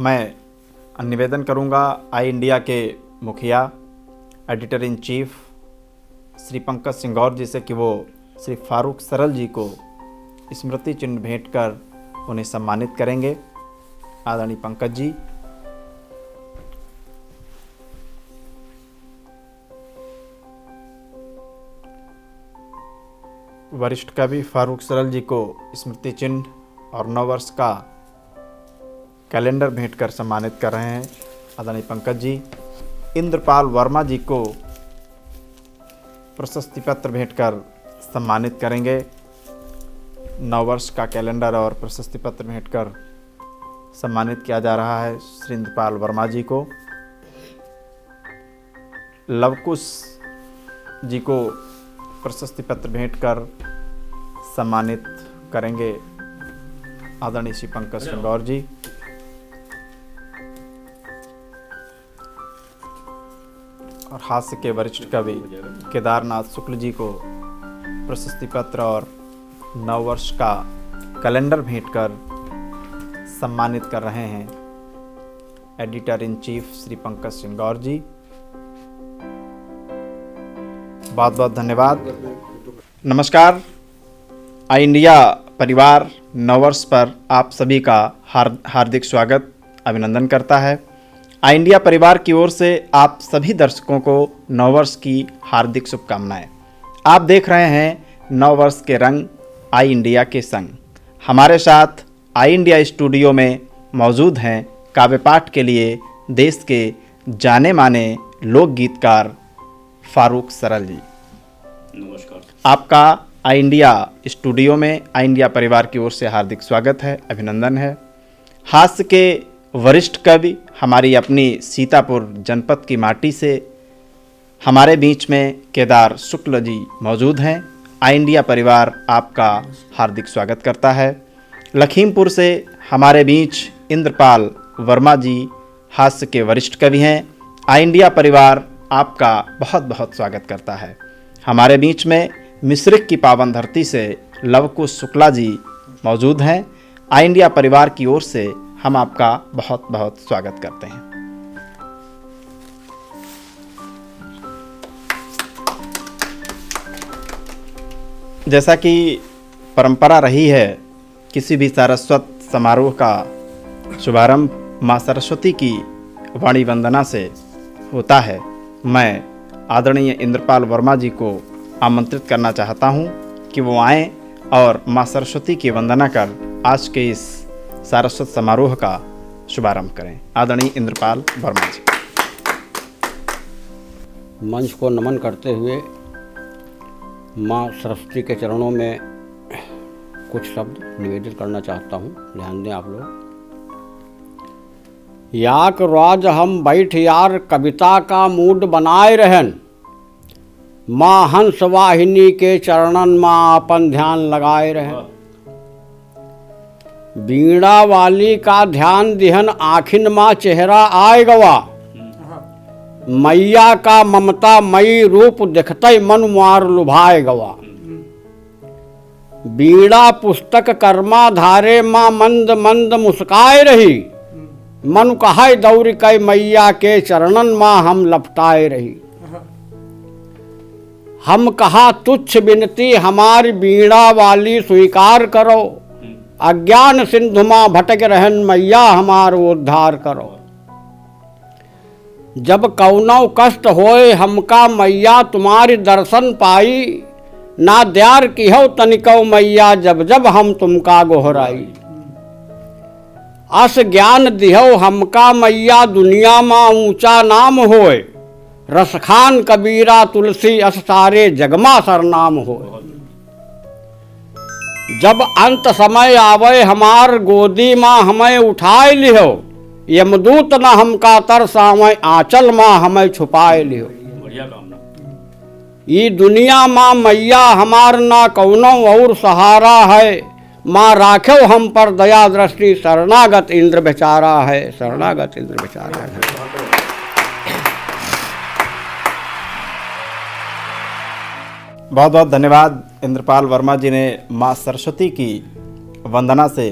मैं निवेदन करूंगा आई इंडिया के मुखिया editor in chief Shri Pankaj Singh Gaur ji से कि वो श्री फारूक सरल जी को स्मृति चिन्ह भेंट कर उन्हें सम्मानित करेंगे। आदरणीय पंकज जी। वरिष्ठ कवि फारूक सरल जी को स्मृति चिन्ह और 9 वर्ष का कैलेंडर भेंट कर सम्मानित कर रहे हैं आदरणीय पंकज जी। इंद्रपाल वर्मा जी को प्रशस्ति पत्र भेंट कर सम्मानित करेंगे। 9 वर्ष का कैलेंडर और प्रशस्ति पत्र भेंट कर सम्मानित किया जा रहा है श्री इंद्रपाल वर्मा जी को। लवकुश जी को प्रशस्ति पत्र भेंट कर सम्मानित करेंगे आदरणीय श्री पंकज सिंह गौर जी। और हास्य के वरिष्ठ कवि केदारनाथ शुक्ल जी को प्रशस्ति पत्र और 9 वर्ष का कैलेंडर भेंट कर सम्मानित कर रहे हैं editor in chief Shri Pankaj Singh Gaur ji. बहुत बहुत धन्यवाद। नमस्कार। आई इंडिया परिवार 9 वर्ष पर आप सभी का हार्दिक स्वागत अभिनंदन करता है। आई इंडिया परिवार की ओर से आप सभी दर्शकों को 9 वर्ष की हार्दिक शुभकामनाएं। आप देख रहे हैं 9 वर्ष के रंग आई इंडिया के संग। हमारे साथ आई इंडिया स्टूडियो में मौजूद हैं काव्य पाठ के लिए देश के जाने माने लोक गीतकार फारूक सरल जी। नमस्कार। आपका आई इंडिया स्टूडियो में आई इंडिया परिवार की ओर से हार्दिक स्वागत है, अभिनंदन है। हास्य के वरिष्ठ कवि हमारी अपनी सीतापुर जनपद की माटी से हमारे बीच में केदार शुक्ल जी मौजूद हैं। आई इंडिया परिवार आपका हार्दिक स्वागत करता है। लखीमपुर से हमारे बीच इंद्रपाल वर्मा जी हास्य के वरिष्ठ कवि हैं। आई इंडिया परिवार आपका बहुत बहुत स्वागत करता है। हमारे बीच में मिश्रिक की पावन धरती से लवकुश शुक्ला जी मौजूद हैं। आई इंडिया परिवार की ओर से हम आपका बहुत बहुत स्वागत करते हैं। जैसा कि परंपरा रही है, किसी भी सारस्वत समारोह का शुभारंभ माँ सरस्वती की वाणी वंदना से होता है। मैं आदरणीय इंद्रपाल वर्मा जी को आमंत्रित करना चाहता हूं कि वो आएं और माँ सरस्वती की वंदना कर आज के इस सारस्वत समारोह का शुभारंभ करें। आदरणीय इंद्रपाल वर्मा जी। मंच को नमन करते हुए माँ सरस्वती के चरणों में कुछ शब्द निवेदित करना चाहता हूँ। ध्यान दें आप लोग। याक राज हम बैठ यार कविता का मूड बनाए रहन, माँ हंस वाहिनी के चरणन माँ अपन ध्यान लगाए रहन। बीड़ा वाली का ध्यान दिहन आखिन माँ चेहरा आए गवा, मैया का ममता मई रूप देखते मन मार लुभाए गवा। बीड़ा पुस्तक कर्मा धारे माँ मंद मंद मुस्काए रही, मन कहाय दौड़ कई मैया के चरणन माँ हम लपटाए रही। हम कहा तुच्छ बिनती हमारी बीड़ा वाली स्वीकार करो, अज्ञान सिंधु माँ भटक रहन मैया हमार उद्धार करो। जब कौनौ कष्ट होए हमका मैया तुम्हारी दर्शन पाई, ना द्यार की हो तनिको मैया जब जब हम तुमका गोहराई। अस ज्ञान दिहो हमका मैया दुनिया माँ ऊंचा नाम होए, रसखान कबीरा तुलसी अस सारे जगमा सरनाम होए। जब अंत समय आवे हमार गोदी माँ हमें उठाए लिहो, यमदूत न हमका तरसावे आंचल माँ हमें छुपाए लिहो। बढ़िया काम ना। ये दुनिया माँ मैया हमार ना कौनो और सहारा है, माँ राखो हम पर दया दृष्टि शरणागत इंद्र बेचारा है, शरणागत इंद्र बेचारा है। बहुत बहुत धन्यवाद। इंद्रपाल वर्मा जी ने माँ सरस्वती की वंदना से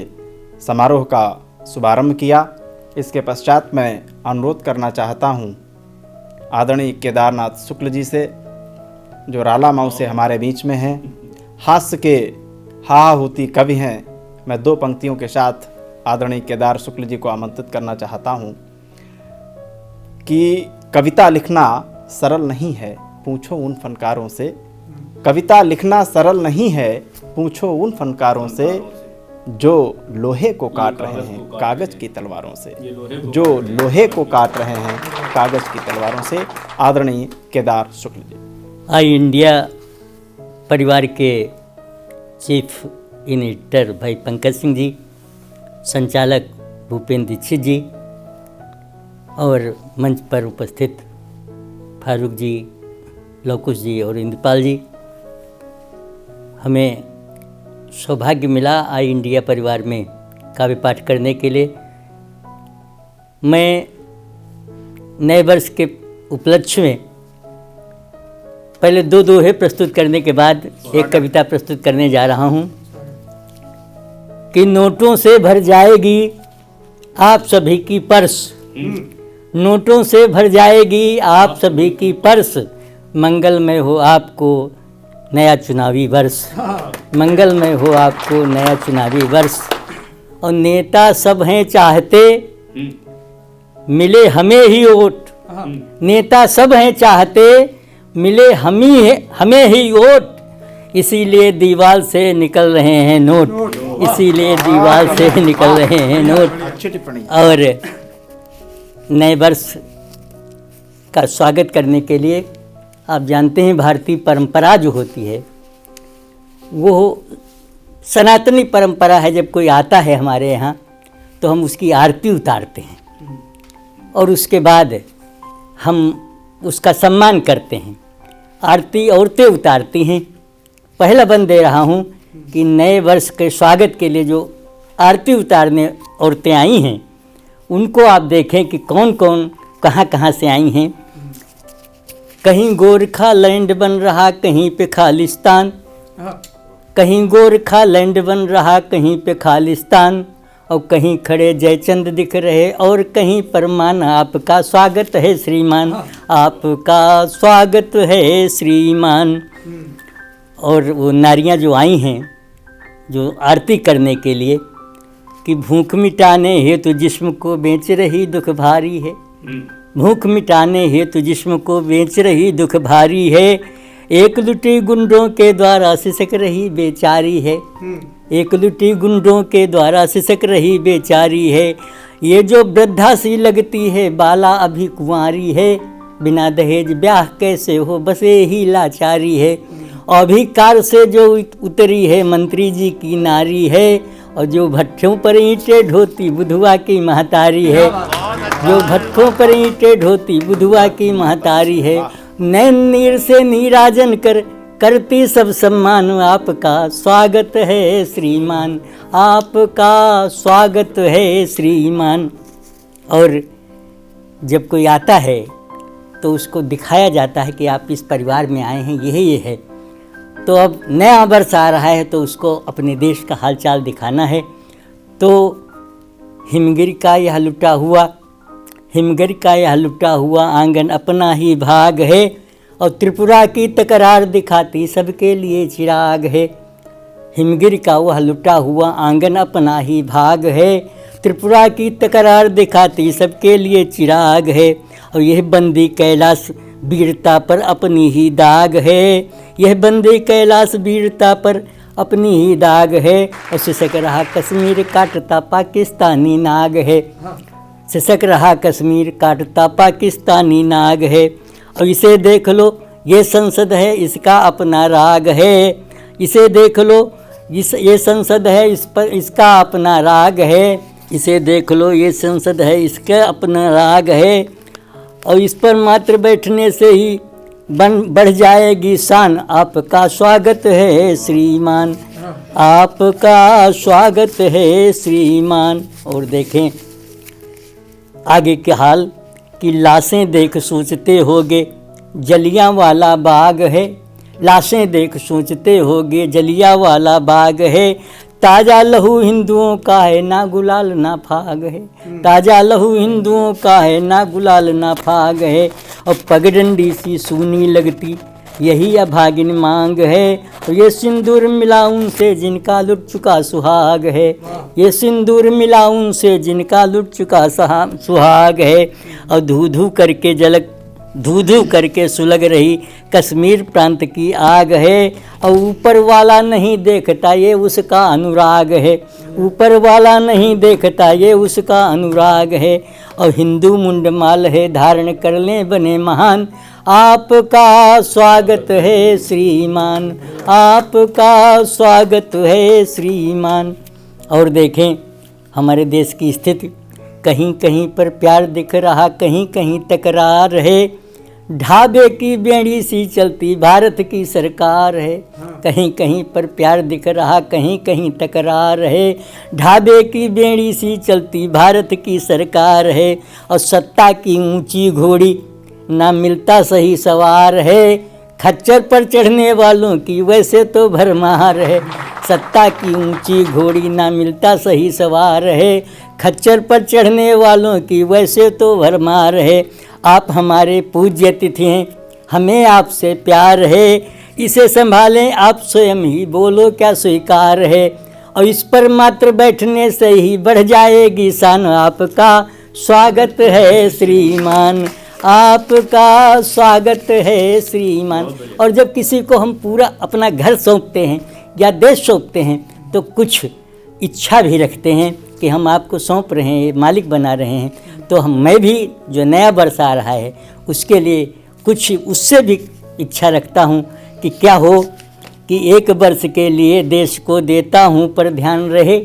समारोह का शुभारंभ किया। इसके पश्चात मैं अनुरोध करना चाहता हूँ आदरणीय केदारनाथ शुक्ल जी से, जो राला मऊ से हमारे बीच में हैं, हास्य के हाहुती कवि हैं। मैं 2 पंक्तियों के साथ आदरणीय केदार शुक्ल जी को आमंत्रित करना चाहता हूँ कि कविता लिखना सरल नहीं है, पूछो उन फनकारों से। कविता लिखना सरल नहीं है, पूछो उन फनकारों से जो लोहे को काट रहे हैं कागज की तलवारों से, जो लोहे को काट रहे हैं कागज की तलवारों से। आदरणीय केदार शुक्ल जी। आई इंडिया परिवार के चीफ एडिटर भाई पंकज सिंह जी, संचालक भूपेंद्र दीक्षित जी और मंच पर उपस्थित फारूक जी, लवकुश जी और इंद्रपाल जी, हमें सौभाग्य मिला आई इंडिया परिवार में काव्य पाठ करने के लिए। मैं नए वर्ष के उपलक्ष्य में पहले 2 दोहे प्रस्तुत करने के बाद एक कविता प्रस्तुत करने जा रहा हूँ कि नोटों से भर जाएगी आप सभी की पर्स, नोटों से भर जाएगी आप सभी की पर्स, मंगलमय हो आपको नया चुनावी वर्ष, मंगलमय हो आपको नया चुनावी वर्ष। और नेता सब हैं चाहते मिले हमें ही वोट, नेता सब हैं चाहते मिले हमें ही वोट, इसीलिए दीवार से निकल रहे हैं नोट, इसीलिए दीवार से निकल रहे हैं नोट। अच्छी टिप्पणी। और नए वर्ष का स्वागत करने के लिए आप जानते हैं भारतीय परंपरा जो होती है वो सनातनी परंपरा है। जब कोई आता है हमारे यहाँ तो हम उसकी आरती उतारते हैं और उसके बाद हम उसका सम्मान करते हैं। आरती औरतें उतारती हैं। पहला बंद दे रहा हूँ कि नए वर्ष के स्वागत के लिए जो आरती उतारने औरतें आई हैं उनको आप देखें कि कौन कौन कहाँ कहाँ से आई हैं। कहीं गोरखा लैंड बन रहा कहीं पे खालिस्तान, कहीं गोरखा लैंड बन रहा कहीं पे खालिस्तान, और कहीं खड़े जयचंद दिख रहे और कहीं परमान। आपका स्वागत है श्रीमान, आपका स्वागत है श्रीमान। और वो नारियां जो आई हैं जो आरती करने के लिए कि भूख मिटाने हेतु जिस्म को बेच रही दुख भारी है, भूख मिटाने हेतु जिस्म को बेच रही दुख भारी है, एक लुटी गुंडों के द्वारा सिसक रही बेचारी है, एक लुटी गुंडों के द्वारा सिसक रही बेचारी है। ये जो वृद्धा सी लगती है बाला अभी कुंवारी है, बिना दहेज ब्याह कैसे हो बसे ही लाचारी है। अभी कार से जो उतरी है मंत्री जी की नारी है, और जो भट्ठों पर ईंटें ढोती बुधवा की महतारी है, जो भट्ठों पर ईंटें ढोती बुधवा की महतारी है। नैन नीर से नीराजन करती सब सम्मान, आपका स्वागत है श्रीमान, आपका स्वागत है श्रीमान। और जब कोई आता है तो उसको दिखाया जाता है कि आप इस परिवार में आए हैं, ये है। तो अब नया वर्ष आ रहा है तो उसको अपने देश का हालचाल दिखाना है। तो हिमगिरी का यह लुटा हुआ, हिमगिरी का यह लुटा हुआ आंगन अपना ही भाग है, और त्रिपुरा की तकरार दिखाती सबके लिए चिराग है। हिमगिरी का वह लुटा हुआ आंगन अपना ही भाग है, त्रिपुरा की तकरार दिखाती सबके लिए चिराग है। और यह बंदी कैलाश वीरता पर अपनी ही दाग है, यह बंदी कैलाश वीरता पर अपनी ही दाग है। और सिसक रहा कश्मीर काटता पाकिस्तानी नाग है, सिसक रहा कश्मीर काटता पाकिस्तानी नाग है। और इसे देख लो ये संसद है इसका अपना राग है, इसे देख लो ये संसद है इस पर इसका अपना राग है, इसे देख लो ये संसद है इसका अपना राग है। और इस पर मात्र बैठने से ही बढ़ जाएगी शान, आपका स्वागत है श्रीमान, आपका स्वागत है श्रीमान। और देखें आगे के हाल कि लाशें देख सोचते होगे जलियांवाला बाग है, लाशें देख सोचते होगे जलियांवाला बाग है। ताजा लहू हिंदुओं का है, ना गुलाल ना फाग है। ताजा लहू हिंदुओं का है, ना गुलाल ना फाग है। और पगडंडी सी सूनी लगती यही अभागिन मांग है। और ये सिंदूर मिला उनसे जिनका लुट चुका सुहाग है। ये सिंदूर मिला उनसे जिनका लुट चुका सुहाग है। और धू धू करके जलक धू धू करके सुलग रही कश्मीर प्रांत की आग है। और ऊपर वाला नहीं देखता ये उसका अनुराग है। ऊपर वाला नहीं देखता ये उसका अनुराग है। और हिंदू मुंडमाल है धारण कर लें बने महान। आपका स्वागत है श्रीमान, आपका स्वागत है श्रीमान। और देखें हमारे देश की स्थिति, कहीं कहीं पर प्यार दिख रहा, कहीं कहीं तकरार है। ढाबे की बेड़ी सी चलती भारत की सरकार है। कहीं कहीं पर प्यार दिख रहा, कहीं कहीं तकरार है। ढाबे की बेड़ी सी चलती भारत की सरकार है। और सत्ता की ऊंची घोड़ी ना मिलता सही सवार है। खच्चर पर चढ़ने वालों की वैसे तो भरमार है। सत्ता की ऊंची घोड़ी ना मिलता सही सवार है। खच्चर पर चढ़ने वालों की वैसे तो भरमार है। आप हमारे पूज्य अतिथि हैं, हमें आपसे प्यार है। इसे संभालें आप स्वयं ही, बोलो क्या स्वीकार है। और इस पर मात्र बैठने से ही बढ़ जाएगी शान। आपका स्वागत है श्रीमान, आपका स्वागत है श्रीमान। और जब किसी को हम पूरा अपना घर सौंपते हैं या देश सौंपते हैं तो कुछ इच्छा भी रखते हैं कि हम आपको सौंप रहे हैं, मालिक बना रहे हैं। तो मैं भी जो नया वर्ष आ रहा है उसके लिए कुछ उससे भी इच्छा रखता हूँ कि क्या हो कि एक वर्ष के लिए देश को देता हूँ पर ध्यान रहे।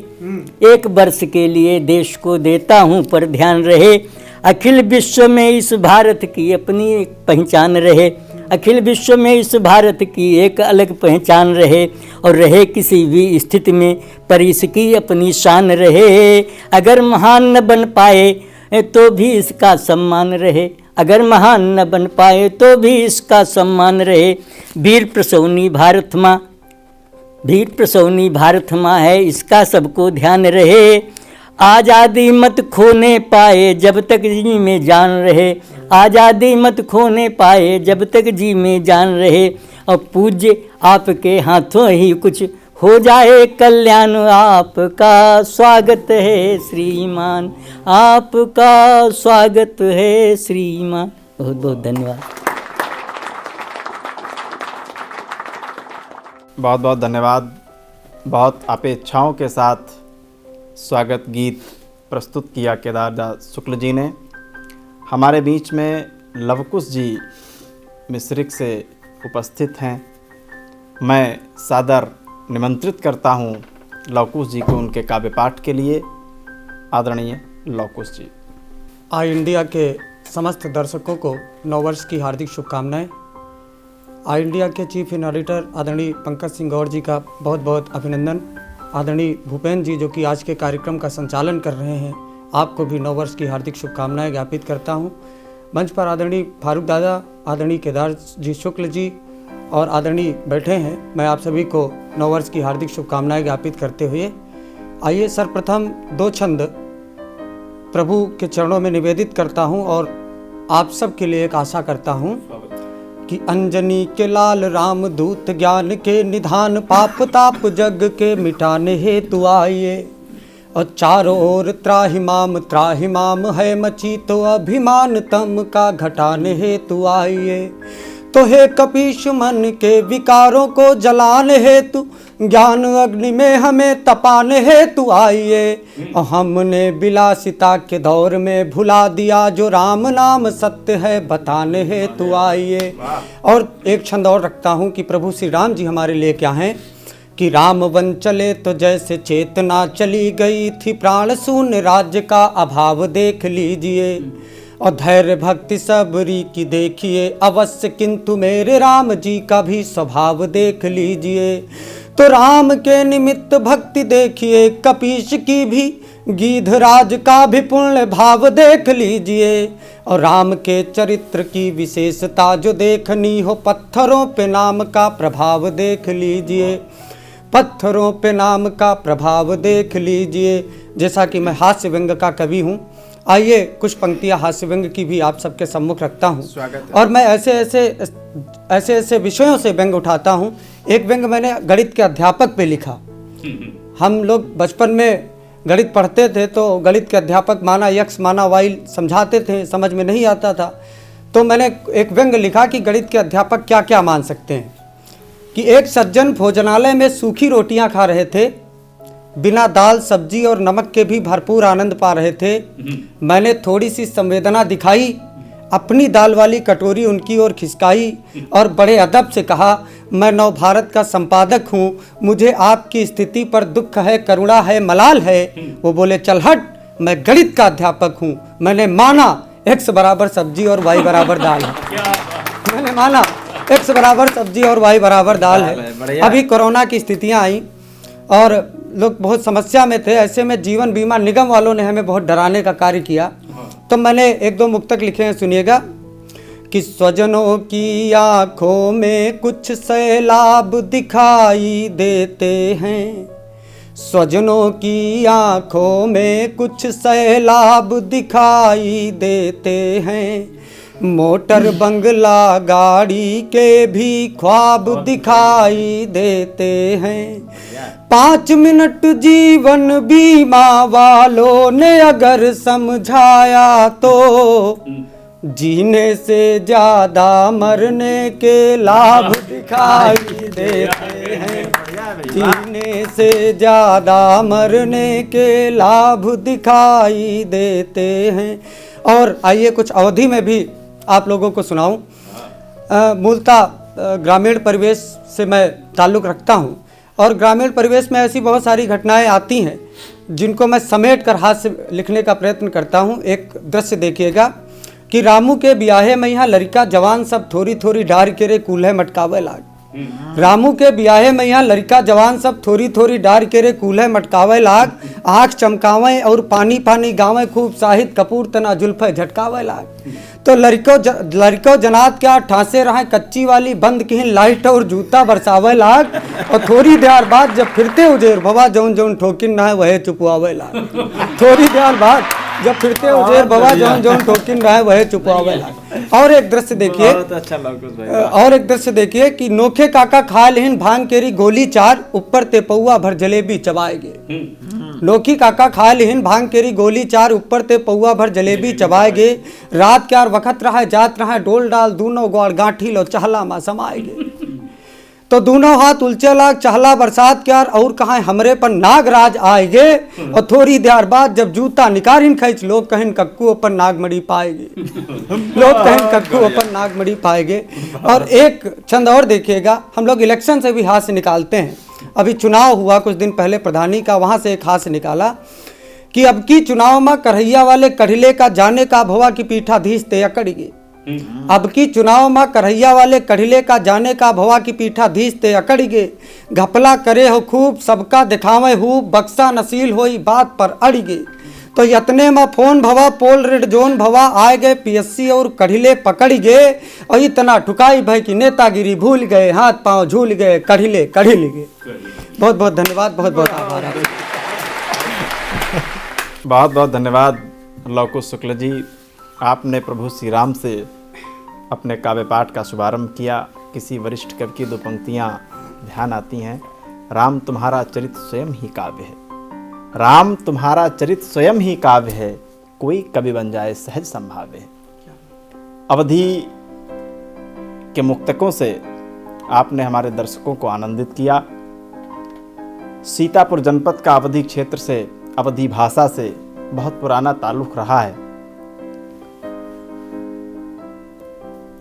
एक वर्ष के लिए देश को देता हूँ पर ध्यान रहे। अखिल विश्व में इस भारत की अपनी एक पहचान रहे। अखिल विश्व में इस भारत की एक अलग पहचान रहे। और रहे किसी भी स्थिति में पर इसकी अपनी शान रहे। अगर महान न बन पाए तो भी इसका सम्मान रहे। अगर महान न बन पाए तो भी इसका सम्मान रहे। वीर प्रसौनी भारत माँ, वीर प्रसौनी भारत माँ है, इसका सबको ध्यान रहे। आज़ादी मत खोने पाए जब तक जी में जान रहे। आज़ादी मत खोने पाए जब तक जी में जान रहे। और पूज्य आपके हाथों ही कुछ हो जाए कल्याण। आपका स्वागत है श्रीमान, आपका स्वागत है श्रीमान। बहुत बहुत धन्यवाद। बहुत बहुत धन्यवाद। बहुत अपेक्षाओं के साथ स्वागत गीत प्रस्तुत किया केदारदास शुक्ल जी ने। हमारे बीच में लवकुश जी मिश्रिक से उपस्थित हैं। मैं सादर निमंत्रित करता हूं लवकुश जी को उनके काव्य पाठ के लिए। आदरणीय लवकुश जी। आई इंडिया के समस्त दर्शकों को नववर्ष की हार्दिक शुभकामनाएं। आई इंडिया के चीफ इन ऑडिटर आदरणीय पंकज सिंह गौर जी का बहुत बहुत अभिनंदन। आदरणीय भूपेंद्र जी जो कि आज के कार्यक्रम का संचालन कर रहे हैं, आपको भी नववर्ष की हार्दिक शुभकामनाएं ज्ञापित करता हूं। मंच पर आदरणीय फारूक दादा, आदरणीय केदार जी शुक्ल जी और आदरणीय बैठे हैं। मैं आप सभी को नववर्ष की हार्दिक शुभकामनाएं ज्ञापित करते हुए आइए सर्वप्रथम दो छंद प्रभु के चरणों में निवेदित करता हूं और आप सब के लिए एक आशा करता हूं कि अंजनी के लाल राम दूत ज्ञान के निधान, पाप ताप जग के मिटाने हेतु आइए। और चारों ओर त्राहिमाम है मची तो अभिमान तम का घटाने हेतु आइए। तो हे कपीश मन के विकारों को जलाने हेतु, ज्ञान अग्नि में हमें तपाने हेतु आइए। और हमने विलासिता के दौर में भुला दिया जो राम नाम सत्य है बताने हेतु आइए। और एक छंद और रखता हूँ कि प्रभु श्री राम जी हमारे लिए क्या हैं कि राम वन चले तो जैसे चेतना चली गई थी, प्राण शून्य राज्य का अभाव देख लीजिए। और धैर्य भक्ति सबरी की देखिए अवश्य, किंतु मेरे राम जी का भी स्वभाव देख लीजिए। तो राम के निमित्त भक्ति देखिए, कपीश की भी, गीधराज का भी पुण्य भाव देख लीजिए। और राम के चरित्र की विशेषता जो देखनी हो, पत्थरों पे नाम का प्रभाव देख लीजिए। पत्थरों पे नाम का प्रभाव देख लीजिए। जैसा कि मैं हास्य व्यंग का कवि हूँ, आइए कुछ पंक्तियाँ हास्य व्यंग की भी आप सबके सम्मुख रखता हूँ। और मैं ऐसे विषयों से व्यंग उठाता हूँ। एक व्यंग मैंने गणित के अध्यापक पे लिखा। हम लोग बचपन में गणित पढ़ते थे तो गणित के अध्यापक माना x माना y समझाते थे, समझ में नहीं आता था। तो मैंने एक व्यंग लिखा कि गणित के अध्यापक क्या क्या मान सकते हैं। कि एक सज्जन भोजनालय में सूखी रोटियां खा रहे थे, बिना दाल सब्जी और नमक के भी भरपूर आनंद पा रहे थे। मैंने थोड़ी सी संवेदना दिखाई, अपनी दाल वाली कटोरी उनकी ओर खिसकाई और बड़े अदब से कहा, मैं नव भारत का संपादक हूँ, मुझे आपकी स्थिति पर दुख है, करुणा है, मलाल है। वो बोले, चल हट, मैं गणित का अध्यापक हूँ, मैंने माना x बराबर सब्जी और y बराबर दाल है। मैंने माना x बराबर सब्जी और y बराबर दाल है। अभी कोरोना की स्थितियाँ आई और लोग बहुत समस्या में थे। ऐसे में जीवन बीमा निगम वालों ने हमें बहुत डराने का कार्य किया। तो मैंने एक दो मुक्तक लिखे हैं, सुनिएगा। कि स्वजनों की आंखों में कुछ सैलाब दिखाई देते हैं, स्वजनों की आंखों में कुछ सैलाब दिखाई देते हैं, मोटर बंगला गाड़ी के भी ख्वाब दिखाई देते हैं। 5 मिनट जीवन बीमा वालों ने अगर समझाया तो जीने से ज्यादा मरने के लाभ दिखाई देते हैं, जीने से ज्यादा मरने के लाभ दिखाई देते हैं। और आइए कुछ अवधि में भी आप लोगों को सुनाऊं। मूलतः ग्रामीण परिवेश से मैं ताल्लुक़ रखता हूं और ग्रामीण परिवेश में ऐसी बहुत सारी घटनाएं आती हैं जिनको मैं समेट कर हाथ से लिखने का प्रयत्न करता हूं। एक दृश्य देखिएगा कि रामू के ब्याहे में यहाँ लड़का जवान सब थोड़ी थोड़ी डार के रे कूल्हे मटकावे लाग। रामू के ब्याहे में यहाँ लड़का जवान सब थोड़ी थोड़ी डार के रे कूल्हे मटकावे लाग, आँख चमकावे और पानी पानी गावे, खूब शाहिद कपूर तना जुल्फे झटकावे लाग। तो लड़को जनात क्या ठांसे रहे, कच्ची वाली बंद की लाइट और जूता बरसावे लाग। और थोड़ी देर बाद जब फिरते उजेर भवा जौन जौन ठोकिन ना है वह चुपवावे लाग। थोड़ी देर बाद जब फिरते उजेर भवा जौन जौन ठोकिन ना है वह चुपवावे लाग। और एक दृश्य देखिए, और एक दृश्य देखिए कि नोखे काका खा लेहिन भांग केरी गोली 4, ऊपर ते पौआ भर जलेबी चबाएगे। नोखी काका खा लेहिन भांग केरी गोली 4, ऊपर ते पौआ भर जलेबी चबाएगे। रात क्यार वक्त रहा जात रहा डोल डाल, दूनों ग्वार गांठी लो चहला मा समाएगे। तो दोनों हाथ उलचे लाग, चहला बरसात क्यार और कहा हमरे पर नागराज आएगे। और थोड़ी देर बाद जब जूता निकारिन खींच, लोग कहन कक्कू अपन नागमड़ी पाएंगे, लोग कहन कक्कू अपन नागमड़ी पाएंगे। और एक छंद और देखिएगा, हम लोग इलेक्शन से भी हाथ से निकालते हैं। अभी चुनाव हुआ कुछ दिन पहले प्रधानी का, वहां से एक हाथ से निकाला कि अब की चुनाव में करहैया वाले कढ़िले का जाने का भवा की पीठाधीश ते अकड़िगे। अब की चुनाव में करहैया वाले कढ़िले का जाने का भवा की पीठाधीश ते अकड़िगे। घपला करे हो खूब सबका दिखावे हूँ, बक्सा नसील होई बात पर अड़िगे। तो यतने में फोन भवा पोल रेड जोन भवा आए गए, पीएससी और कढ़िले पकड़ गए। और इतना ठुकाई भाई की नेतागिरी भूल गए, हाथ पांव झूल गए, कढ़िले कढ़िल गए। बहुत बहुत धन्यवाद, बहुत बहुत आभार। बहुत बहुत धन्यवाद लवकुश शुक्ल जी। आपने प्रभु श्री राम से अपने काव्य पाठ का शुभारंभ किया। किसी वरिष्ठ कवि की 2 पंक्तियाँ ध्यान आती हैं। राम तुम्हारा चरित स्वयं ही काव्य है, राम तुम्हारा चरित स्वयं ही काव्य है, कोई कवि बन जाए सहज संभाव्य है। अवधि के मुक्तकों से आपने हमारे दर्शकों को आनंदित किया। सीतापुर जनपद का अवधि क्षेत्र से, अवधि भाषा से बहुत पुराना ताल्लुक रहा है।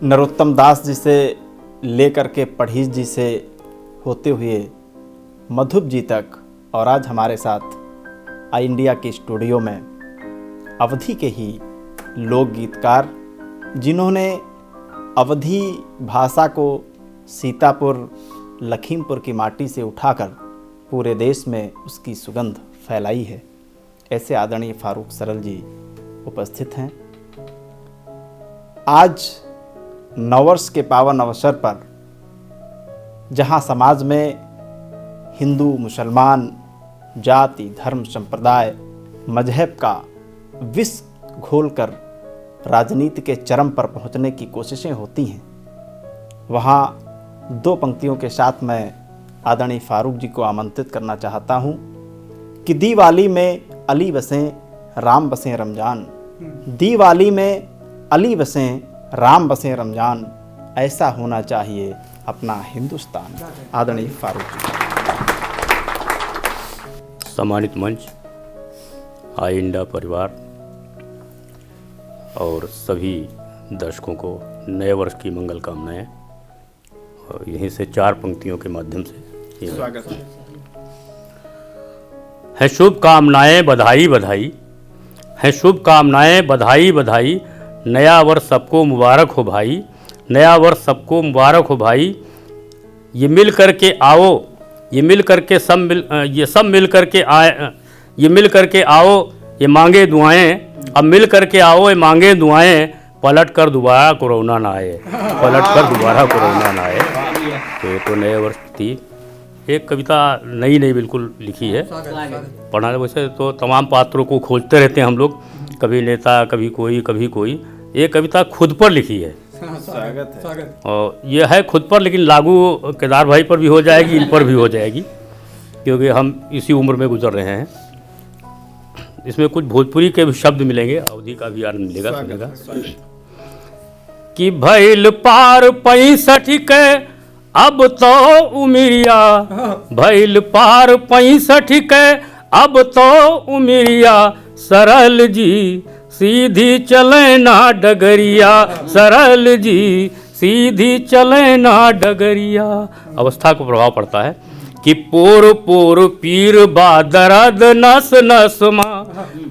नरोत्तम दास जी से लेकर के पढ़ीज जी से होते हुए मधुप जी तक, और आज हमारे साथ आई इंडिया के स्टूडियो में अवधि के ही लोक गीतकार, जिन्होंने अवधि भाषा को सीतापुर लखीमपुर की माटी से उठाकर पूरे देश में उसकी सुगंध फैलाई है, ऐसे आदरणीय फारूक सरल जी उपस्थित हैं। आज नववर्ष के पावन अवसर पर जहां समाज में हिंदू मुसलमान जाति धर्म संप्रदाय मजहब का विष घोलकर राजनीति के चरम पर पहुंचने की कोशिशें होती हैं, वहाँ दो पंक्तियों के साथ मैं आदरणीय फारूक जी को आमंत्रित करना चाहता हूँ कि दिवाली में अली बसें राम बसें रमजान, दिवाली में अली बसें राम बसें रमजान, ऐसा होना चाहिए अपना हिंदुस्तान। आदरणीय फारूक जी। सम्मानित मंच, आई इंडिया परिवार और सभी दर्शकों को नए वर्ष की मंगल कामनाएं। और यहीं से 4 पंक्तियों के माध्यम से स्वागत है। शुभकामनाएं बधाई बधाई, है शुभकामनाएं बधाई बधाई, नया वर्ष सबको मुबारक हो भाई, नया वर्ष सबको मुबारक हो भाई। ये मिल करके आओ, ये मिल करके सब मिल करके आए, ये मिल करके आओ, ये मांगे दुआएं, अब मिल करके आओ ये मांगे दुआएं, पलट कर दोबारा कोरोना ना आए, पलट कर दोबारा कोरोना ना आए। तो ये तो नए वर्ष थी। एक कविता नई बिल्कुल लिखी है, पढ़ा। वैसे तो तमाम पात्रों को खोजते रहते हैं हम लोग, कभी नेता कभी कोई। ये कविता खुद पर लिखी है, स्वागत है। और ये है खुद पर, लेकिन लागू केदार भाई पर भी हो जाएगी, इन पर भी हो जाएगी, क्योंकि हम इसी उम्र में गुजर रहे हैं। इसमें कुछ भोजपुरी के भी शब्द मिलेंगे, अवधि का भी आनंद मिलेगा, सुनेगा। कि भइल पार 65 के अब तो उमिरिया, भइल पार 65 के अब तो उमिरिया, सरल जी सीधी चले ना डगरिया, सरल जी सीधी चले ना डगरिया। अवस्था को प्रभाव पड़ता है कि पोर पोर पीर बादरद नस नस माँ,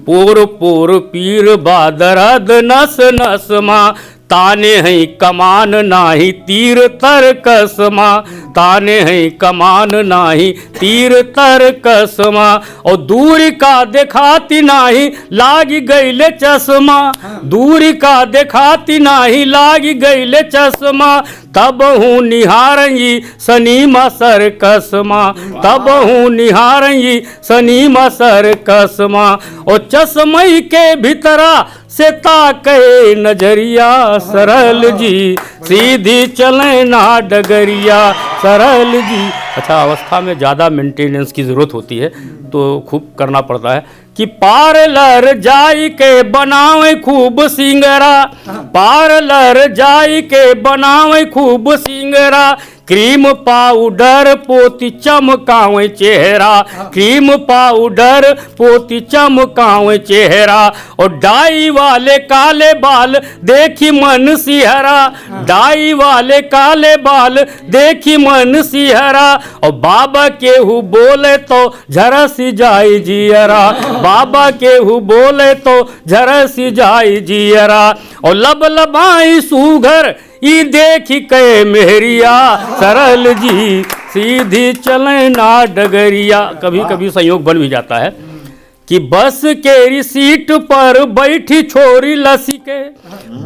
पोर पोर पीर बादरद नस नस माँ, ताने हैं कमान नाही तीर तर कसमा, ताने हैं कमान नाही तीर तर कसमा, और दूरी का देखाती नाही लागी गईले चश्मा, दूरी का देखाती नाही लागी गईले चश्मा, तब हूँ निहारंगी सनीमा सर कसमा, तब हूँ निहारंगी सनीमा सर कसमा, और चश्मई के भीतरा से ताके नजरिया, सरल जी सीधी चले ना डगरिया, सरल जी। अच्छा, अवस्था में ज़्यादा मेंटेनेंस की ज़रूरत होती है, तो खूब करना पड़ता है कि पार्लर जाई के बनावे खूब सिंगरा, पार्लर जाई के बनावे खूब सिंगरा, क्रीम पाउडर पोती चमकावे चेहरा, क्रीम पाउडर पोती चमकावे चेहरा, और डाई वाले काले बाल देखी मन सिहरा, डाई वाले काले बाल देखी मन सिहरा, और बाबा केहू बोले तो झरस जाई जियरा, बाबा केहू बोले तो झरस जाई जियरा, और लब लबाई सुघर ई देखी के मेहरिया, सरल जी सीधी चले ना डगरिया। कभी कभी संयोग बन भी जाता है कि बस केरी सीट पर बैठी छोरी लसी के,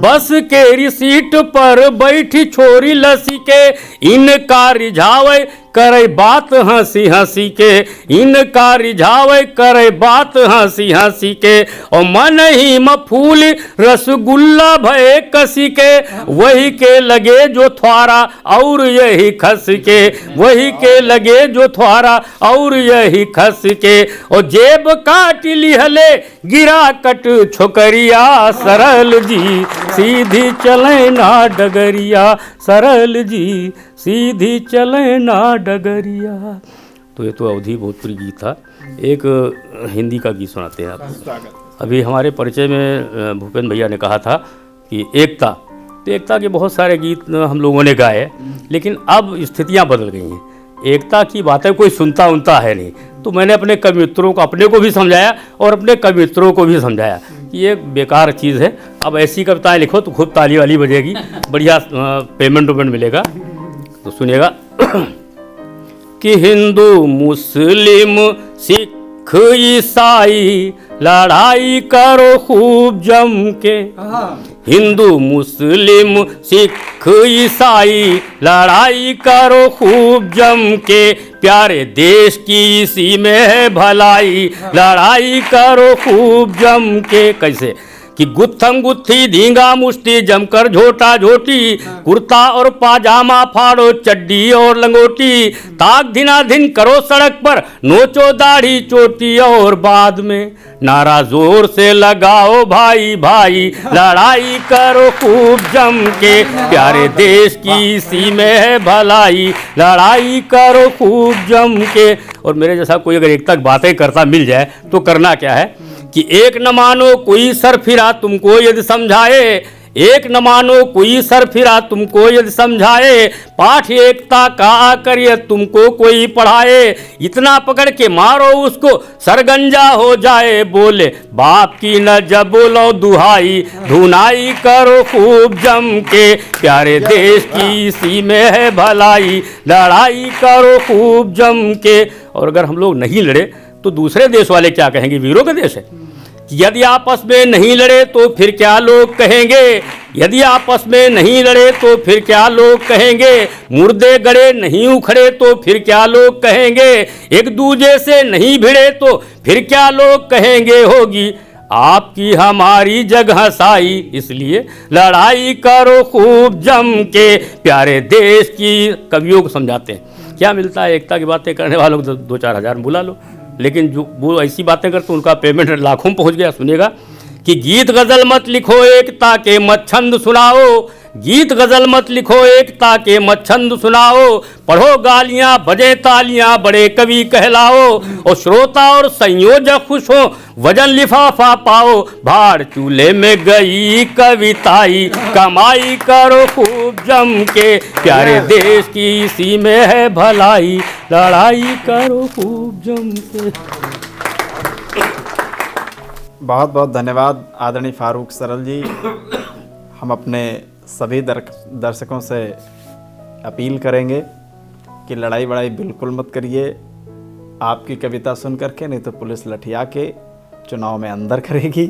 बस केरी सीट पर बैठी छोरी लसी के, इनका रिझावे करे बात हंसी हंसी के, इनका रिझावे करे बात हंसी हंसी के, और मन ही में फूल रसगुल्ला भय कसी के, वही के लगे जो थ्वारा और यही खस के, वही के लगे जो थ्वारा और यही खस के, और जेब काट लिहले गिरा कट छोकरिया, सरल जी सीधी चले ना डगरिया, सरल जी सीधी चले ना डगरिया। तो ये तो अवधि भोजपुरी गीत था। एक हिंदी का गीत सुनाते हैं आप। अभी हमारे परिचय में भूपेंद्र भैया ने कहा था कि एकता, तो एकता के बहुत सारे गीत हम लोगों ने गाए, लेकिन अब स्थितियां बदल गई हैं। एकता की बातें कोई सुनता उनता है नहीं, तो मैंने अपने कवि मित्रों को, अपने को भी समझाया और अपने कवि मित्रों को भी समझाया कि ये बेकार चीज़ है। अब ऐसी कविताएं लिखो तो खूब ताली वाली बजेगी, बढ़िया पेमेंट मिलेगा। तो सुनिएगा कि हिंदू मुस्लिम सिख ईसाई लड़ाई करो खूब जम के, हिंदू मुस्लिम सिख ईसाई, लड़ाई करो खूब जम के, प्यारे देश की इसी में है भलाई, लड़ाई करो खूब जम के। कैसे कि गुत्थम गुत्थी धींगा मुष्टि जमकर झोटा झोटी, कुर्ता और पाजामा फाड़ो चड्डी और लंगोटी, ताक धिनाधिन करो सड़क पर नोचो दाढ़ी चोटी, और बाद में नारा जोर से लगाओ भाई भाई, लड़ाई करो खूब जम के, प्यारे देश की इसी में है भलाई, लड़ाई करो खूब जम के। और मेरे जैसा कोई अगर एक तक बातें करता मिल जाए तो करना क्या है कि एक न मानो कोई सरफिरा तुमको यदि समझाए, एक न मानो कोई सरफिरा तुमको यदि समझाए, पाठ एकता का आकर यह तुमको कोई पढ़ाए, इतना पकड़ के मारो उसको सरगंजा हो जाए, बोले बाप की न जब बोलो दुहाई, धुनाई करो खूब जम के, प्यारे देश की इसी में है भलाई, लड़ाई करो खूब जम के। और अगर हम लोग नहीं लड़े तो दूसरे देश वाले क्या कहेंगे, वीरों का देश है। यदि आपस में नहीं लड़े तो फिर क्या लोग कहेंगे, यदि आपस में नहीं लड़े तो फिर क्या लोग कहेंगे, मुर्दे गड़े नहीं उखड़े तो फिर क्या लोग कहेंगे, एक दूजे से नहीं भिड़े तो फिर क्या लोग कहेंगे, होगी आपकी हमारी जगह साई, इसलिए लड़ाई करो खूब जम के, प्यारे देश की। कवियों को समझाते हैं क्या मिलता है, एकता की बातें करने वालों को 2-4 हज़ार बुला लो, लेकिन जो वो ऐसी बातें करते उनका पेमेंट लाखों में पहुंच गया। सुनिएगा कि गीत गज़ल मत लिखो एकता के मत छंद सुनाओ, गीत गज़ल मत लिखो एकता के मत छंद सुनाओ, पढ़ो गालियां बजे तालियां बड़े कवि कहलाओ, और श्रोता और संयोजक खुश हो वजन लिफाफा पाओ, भाड़ चूल्हे में गई कविताई, कमाई करो खूब जम के, प्यारे देश की इसी में है भलाई, लड़ाई करो खूब जम के। बहुत बहुत धन्यवाद आदरणीय फारूक सरल जी। हम अपने सभी दर्शकों से अपील करेंगे कि लड़ाई बड़ाई बिल्कुल मत करिए, आपकी कविता सुन करके नहीं तो पुलिस लठिया के चुनाव में अंदर करेगी,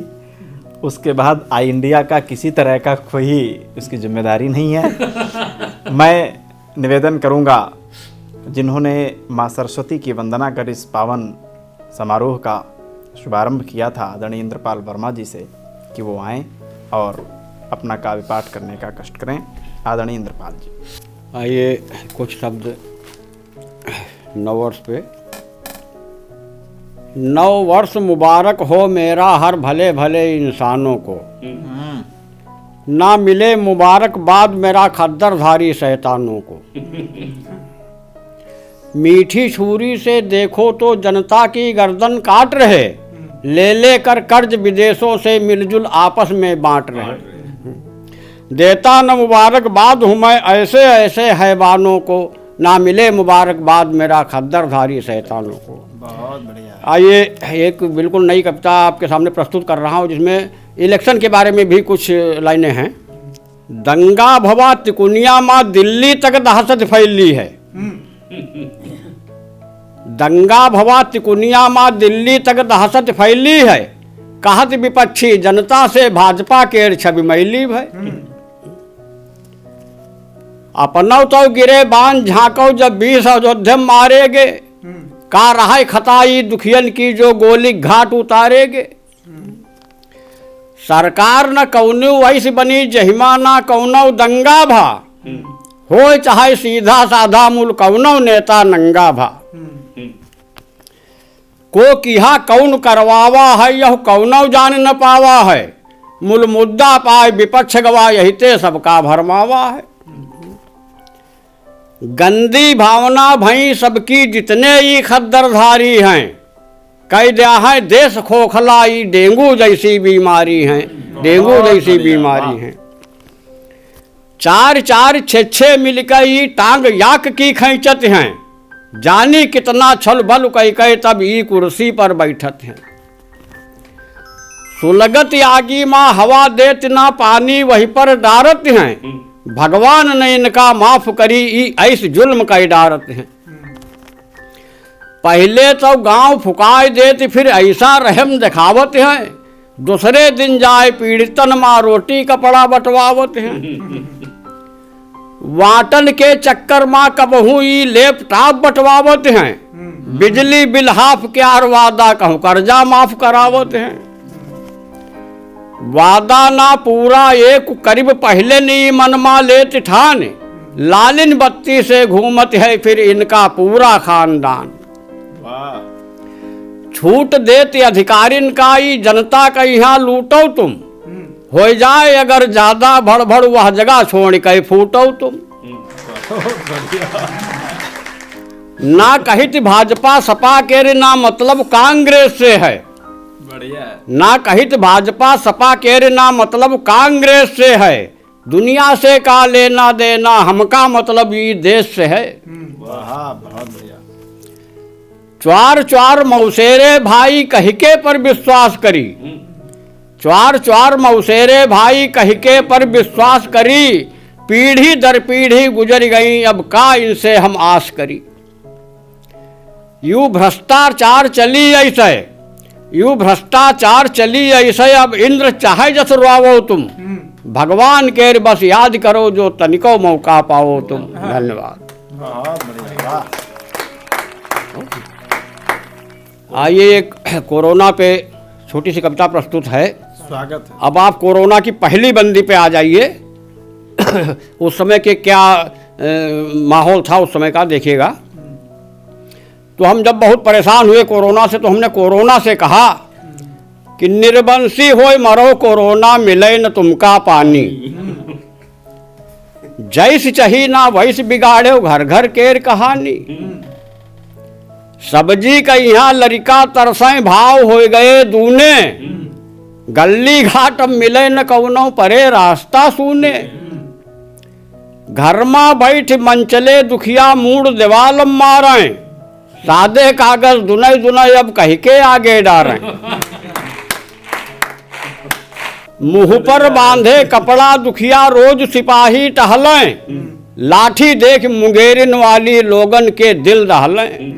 उसके बाद आई इंडिया का किसी तरह का कोई उसकी जिम्मेदारी नहीं है। मैं निवेदन करूंगा जिन्होंने माँ सरस्वती की वंदना कर इस पावन समारोह का शुभारंभ किया था आदरणीय इंद्रपाल वर्मा जी से कि वो आएँ और अपना काव्य पाठ करने का कष्ट करें। आदरणीय इंद्रपाल जी। आइए कुछ शब्द नववर्ष पे। नव वर्ष मुबारक हो मेरा हर भले भले इंसानों को, ना मिले मुबारकबाद मेरा खद्दरधारी शैतानों को, मीठी छुरी से देखो तो जनता की गर्दन काट रहे, ले ले कर कर्ज विदेशों से मिलजुल आपस में बांट रहे, देता न मुबारकबाद हूँ मैं ऐसे ऐसे हैवानों को, ना मिले मुबारकबाद मेरा खद्दरधारी शैतानों को। बहुत बढ़िया। आइए एक बिल्कुल नई कविता आपके सामने प्रस्तुत कर रहा हूँ जिसमें इलेक्शन के बारे में भी कुछ लाइनें हैं। दंगा भवा तिकुनिया माँ दिल्ली तक दहशत फैली है, दंगा भवा तिकुनिया माँ दिल्ली तक दहशत फैली है, कहत विपक्षी जनता से भाजपा के छवि मैली है, अपनौ तो गिरे बाण झांको जब 20 अयोध्या मारेगे, का रहा खताई दुखियन की जो गोली घाट उतारेगे, सरकार न कौनो वैसी बनी जहिमा ना कौनो दंगा भा, हो चाहे सीधा साधा मूल कौनो नेता नंगा भा, को किहा कौन करवावा है यह कौनो जान न पावा है, मूल मुद्दा पाए विपक्ष गवा यही ते सबका भरमावा है, गंदी भावना भई सबकी जितने ही खद्दरधारी हैं, कह दिया है देश खोखलाई डेंगू जैसी बीमारी है, डेंगू जैसी बीमारी है, 4-4 6-6 मिलकर ही टांग याक की खींचत हैं, जानी कितना छल बल कह तब ई कुर्सी पर बैठत हैं, सुलगत आगी माँ हवा देत ना पानी वहीं पर डारत हैं, भगवान ने इनका माफ करी ऐसे जुल्म का डारत हैं, पहले तो गांव फुकाए देते फिर ऐसा रहम दिखावत हैं, दूसरे दिन जाए पीड़ितन माँ रोटी कपड़ा बंटवावत हैं। वाटन के चक्कर माँ कबहू ई लैपटॉप बंटवावत हैं। बिजली बिल हाफ क्या वादा कहूँ कर्जा माफ करावत हैं। वादा ना पूरा एक करीब पहले नहीं मनमा लेत ठान, लालिन बत्ती से घूमत है फिर इनका पूरा खानदान। छूट देते अधिकारिन का ही जनता का यहाँ लूटो तुम, हो जाए अगर ज्यादा भड़ भड़ वह जगह छोड़ के फूटो तुम। ना कहित भाजपा सपा के रे ना मतलब कांग्रेस से है, ना कहित भाजपा सपा के रे ना मतलब कांग्रेस से है। दुनिया से का लेना देना हमका मतलब ये देश से है। बहुत बढ़िया। च्वार च्वार मौसेरे भाई कहिके पर विश्वास करी, च्वार च्वार मौसेरे भाई कहिके पर विश्वास करी। पीढ़ी दर पीढ़ी गुजर गई अब का इनसे हम आस करी। यूं भ्रष्टाचार चली ऐसे, यूं भ्रष्टाचार चली ऐसे अब इंद्र चाहे जस रुआवो तुम। भगवान के बस याद करो जो तनिको मौका पाओ तुम। धन्यवाद। बहुत बढ़िया। आइए एक कोरोना पे छोटी सी कविता प्रस्तुत है। स्वागत है। अब आप कोरोना की पहली बंदी पे आ जाइए। उस समय के क्या माहौल था उस समय का देखिएगा। तो हम जब बहुत परेशान हुए कोरोना से तो हमने कोरोना से कहा कि निर्बंसी होय मरो कोरोना मिले न तुमका पानी। जैस चही ना वैस बिगाड़े घर घर केर कहानी। सब्जी का यहाँ लड़का तरसें भाव हो गए दूने। गली घाट अब मिले न कौनो परे रास्ता सूने। घर में बैठ मंचले दुखिया मूड दीवाल मारें। सादे कागज दुनई दुनई अब कह के आगे डारें। मुंह पर बांधे कपड़ा दुखिया रोज सिपाही टहलें। लाठी देख मुंगेरिन वाली लोगन के दिल दहलें।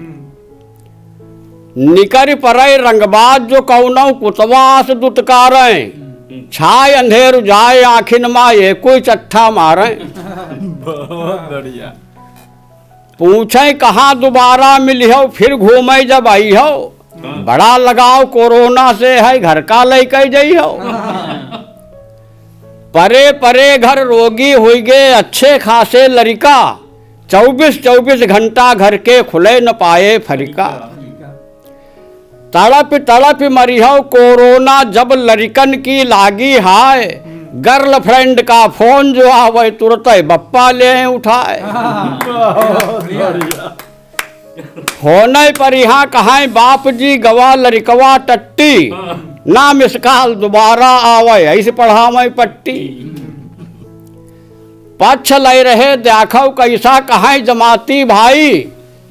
निकर परे रंगबाज जो कौनो कुतवास दुतकारें। छाय अंधेर जाए आखिन माँ ये कोई चट्ठा मारें। बहुत बढ़िया। पूछे कहाँ दोबारा मिली हो फिर घूमे जब आई हो। बड़ा लगाव कोरोना से है घर का लेके जाइ हो। परे परे घर रोगी हुई गए अच्छे खासे लड़का। 24 घंटा घर के खुले न पाए फरिका। तड़प तड़प मरी हो कोरोना जब लड़कन की लागी हाय। गर्लफ्रेंड का फोन जो आवे तुरंत बप्पा ले उठाए। होने पर यहाँ कहाँ बाप जी गवा लड़कवा टट्टी। ना मिसकाल दोबारा आवे ऐसे पढ़ावे पट्टी। पक्ष ले रहे देखो कैसा कहाँ जमाती भाई।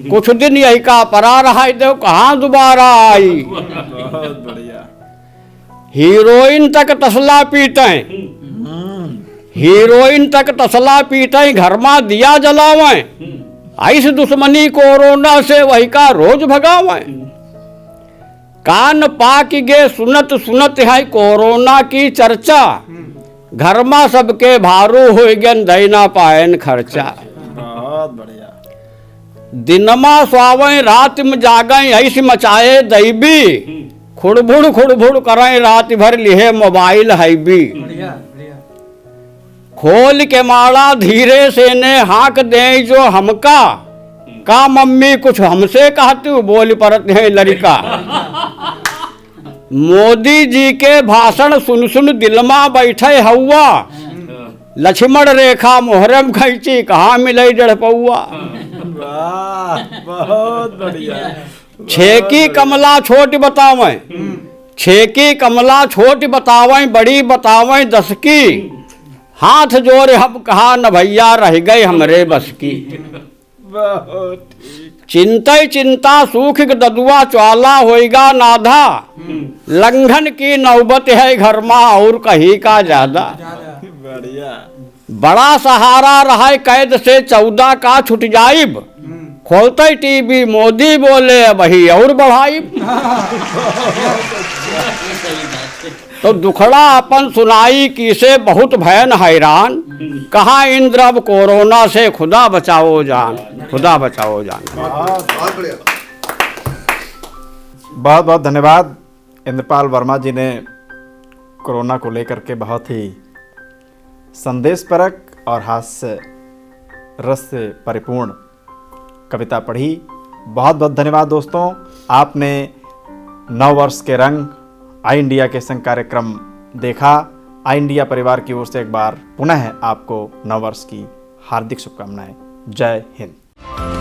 कुछ दिन यही का परा रहा दो कहाँ दोबारा आई। बहुत बढ़िया। हीरोइन तक तसला पीटे, हीरोइन तक तसला पीटे घर में दिया जलावे। ऐसे दुश्मनी कोरोना से वही का रोज भगावे। कान पाक गे सुनत सुनत है कोरोना की चर्चा। घर में सबके भारू हो गन दैना पायन खर्चा। बहुत बढ़िया। दिनमा स्वावें रात में जागें ऐसी मचाए दैबी। खुड़बुड़ करें रात भर लिहे मोबाइल हैबी। खोल के माड़ा धीरे से ने हाक दे जो हमका। का मम्मी कुछ हमसे कहती बोल परत है लड़का। मोदी जी के भाषण सुन सुन दिल में बैठे हवा। लक्ष्मण रेखा मोहरम खैची कहाँ मिले जड़ पौआ। बहुत बढ़िया। छेकी कमला छोट बतावें, छेकी कमला छोट बतावें बड़ी बतावें 10 की। हाथ जोड़ हम कहा न भैया रह गए हमरे बस की। बहुत ठीक। चिंता चिंता सूख ददुआ ज्वाला होएगा नाधा। लंघन की नौबत है घर में और कहीं का ज्यादा। बढ़िया। बड़ा सहारा रहा कैद से 14 का छुट जाइब। खोलते टीवी मोदी बोले वही और बढ़ाई। तो दुखड़ा अपन सुनाई किसे बहुत भयन हैरान, कहाँ इंद्र अब कोरोना से खुदा बचाओ जान, खुदा बचाओ जान। बहुत बहुत धन्यवाद इंद्रपाल वर्मा जी ने कोरोना को लेकर के बहुत ही संदेशपरक और हास्य रस से परिपूर्ण कविता पढ़ी। बहुत बहुत धन्यवाद दोस्तों, आपने नव वर्ष के रंग आई इंडिया के संग कार्यक्रम देखा। आई इंडिया परिवार की ओर से एक बार पुनः आपको नव वर्ष की हार्दिक शुभकामनाएं। जय हिंद।